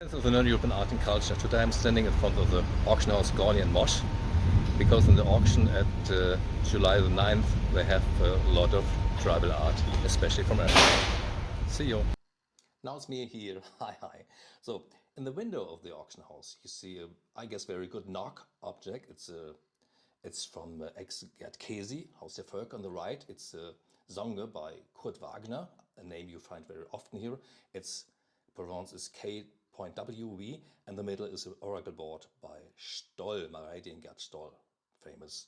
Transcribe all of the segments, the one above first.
Of the non-European art and culture. Today I'm standing in front of the Auction House Gorny Mosch because in the auction at July the 9th they have a lot of tribal art, especially from Africa. See you. Now it's me here. Hi. So in the window of the auction house you see a, I guess, very good knock object. It's from ex-Gerd Kesi, Haus der Völker on the right. It's a Songe by Kurt Wagner, a name you find very often here. Its provenance is K.WV, and the middle is an oracle board by Stoll, Mareide and Gerd Stoll, famous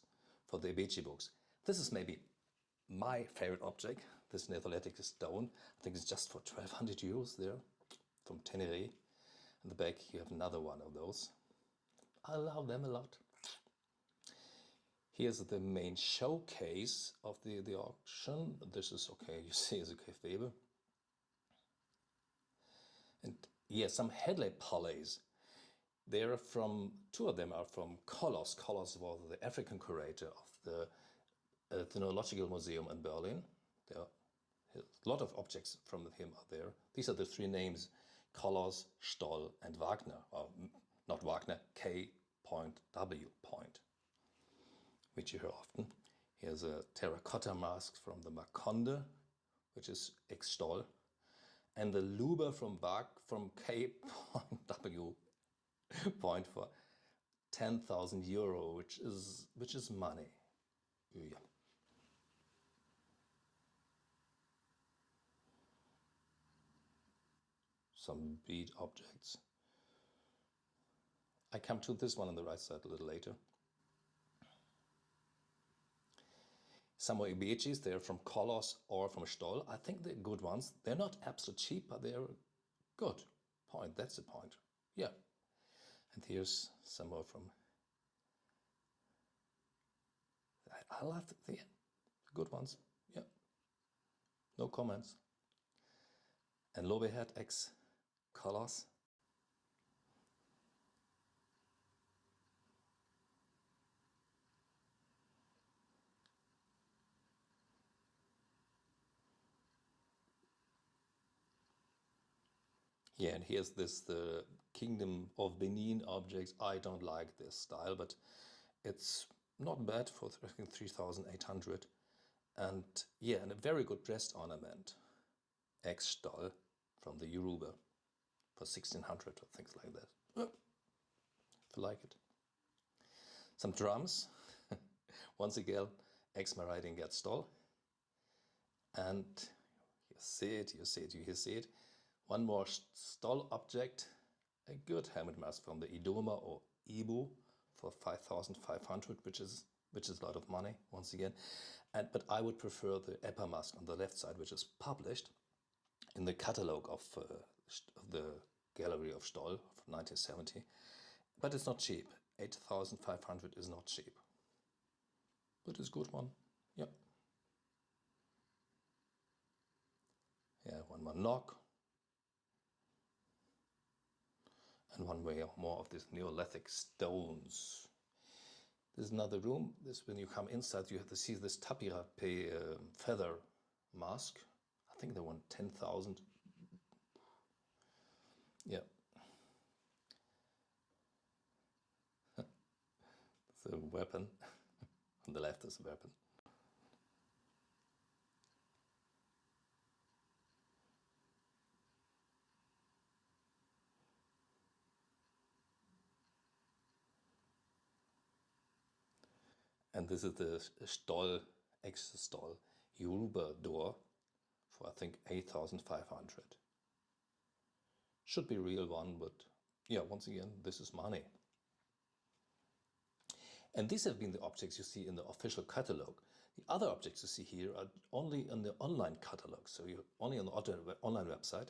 for the Ebeci books. This is maybe my favorite object, this Neolithic stone. I think it's just for 1200 euros there, from Tenerife. In the back you have another one of those. I love them a lot. Here's the main showcase of the auction. This is, okay, you see, is a Gewebe. And yeah, some headlight palays. They're from, two of them are from Kolos. Kolos was the African curator of the Ethnological Museum in Berlin. There are a lot of objects from him are there. These are the three names: Kolos, Stoll, and Wagner. Or not Wagner, K.W. which you hear often. Here's a terracotta mask from the Makonde, which is ex-Stoll, and the Luber from K.W. for 10,000 euro, which is money. Yeah. Some bead objects. I come to this one on the right side a little later. Some more Ebeci's, they're from Kolos or from Stoll. I think they're good ones. They're not absolutely cheap, but they're good. Point, that's the point. Yeah. And here's some more from... I love the good ones. Yeah. No comments. And Lobehead X Kolos. Yeah, and here's this, the Kingdom of Benin objects. I don't like this style, but it's not bad for 3,800. And yeah, and a very good breast ornament. Ex-Stoll from the Yoruba for 1,600 or things like that. If you like it. Some drums. Once again, ex-Mareide and Gerd Stoll. And you see it. One more Stoll object, a good helmet mask from the Idoma or Ibu for 5,500, which is a lot of money, once again. But I would prefer the Eppa mask on the left side, which is published in the catalogue of the Gallery of Stoll from 1970. But it's not cheap. 8,500 is not cheap. But it's a good one. Yep. Yeah, one more knock. And one way more of these Neolithic stones. There's another room. This, when you come inside, you have to see this tapira feather mask. I think they want 10,000. Yeah. It's a weapon. On the left is a weapon. And this is the Stoll, ex-Stoll Yoruba door for, I think, 8,500. Should be a real one, but yeah, once again, this is money. And these have been the objects you see in the official catalogue. The other objects you see here are only in the online catalogue, so you're only on the online website.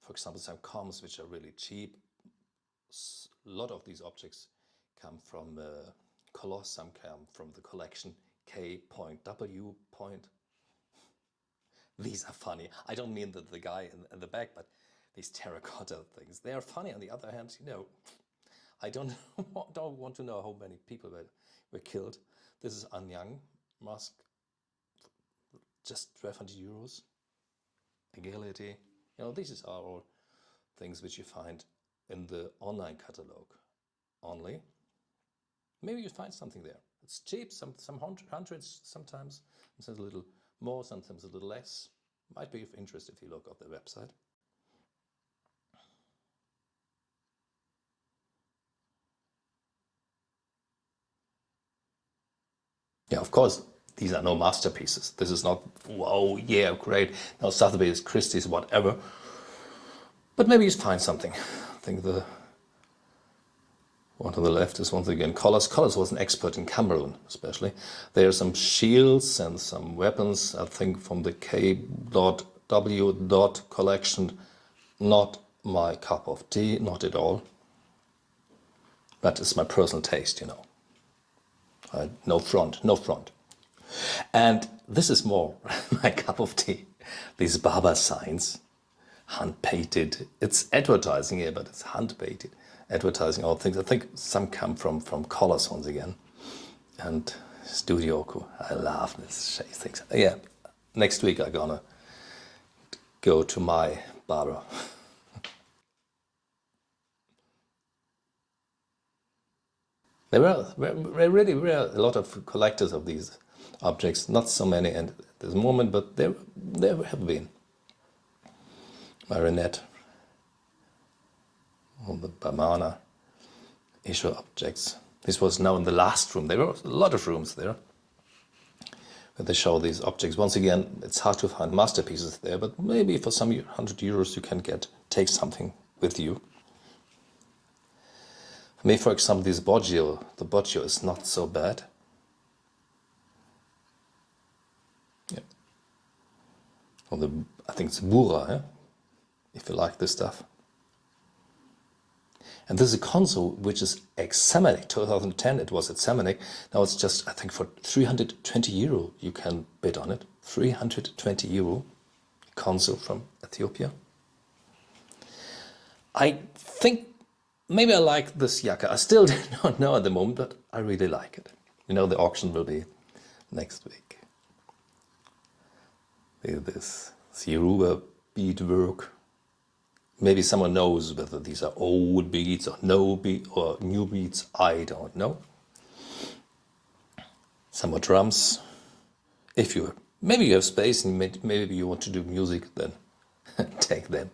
For example, some comms which are really cheap. A lot of these objects come from Kolos, some come from the collection K.W. These are funny. I don't mean the guy in the back, but these terracotta things. They are funny. On the other hand, you know, I don't want to know how many people were killed. This is Anyang mask, just 1,200 euros. Agility. You know, these are all things which you find in the online catalog only. Maybe you find something there. It's cheap, some hundreds sometimes a little more, sometimes a little less. Might be of interest if you look at the website. Yeah, of course, these are no masterpieces. This is not, wow, yeah, great. No, Sotheby's, Christie's, whatever. But maybe you find something. I think the one to the left is once again Collars. Collars was an expert in Cameroon, especially. There are some shields and some weapons, I think, from the K.W. collection. Not my cup of tea, not at all. But it's my personal taste, you know. No front, no front. And this is more my cup of tea. These Barber signs, hand-painted. It's advertising here, but it's hand-painted. Advertising all things. I think some come from Collars once again. And Studio Oku. I love this things. Yeah, next week I'm gonna go to my barber. There really were a lot of collectors of these objects. Not so many at this moment, but there have been. Marionette, all the Bamana issue objects. This was now in the last room. There were a lot of rooms there where they show these objects. Once again, it's hard to find masterpieces there, but maybe for some €100 you can take something with you. For me, for example, this Boggio, the Boggio is not so bad. Yeah. Or I think it's Bura, eh? If you like this stuff. And this is a console which is ex-Semenuk. 2010 it was at Semenuk. Now it's just, I think, for €320 you can bid on it. €320 console from Ethiopia. I think maybe I like this yaka. I still don't know at the moment, but I really like it. You know, the auction will be next week. This Yoruba beadwork. Maybe someone knows whether these are old beads or or new beads. I don't know. Some more drums. If maybe you have space and maybe you want to do music, then take them.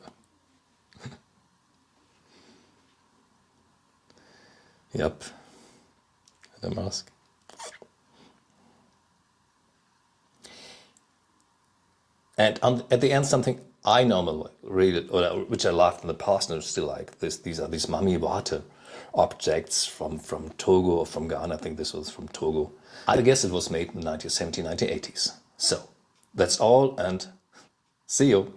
Yep. The mask. And at the end, something I normally read, which I loved in the past and still like this. These are these Mami Wata objects from Togo or from Ghana. I think this was from Togo. I guess it was made in the 1970s, 1980s. So that's all, and see you.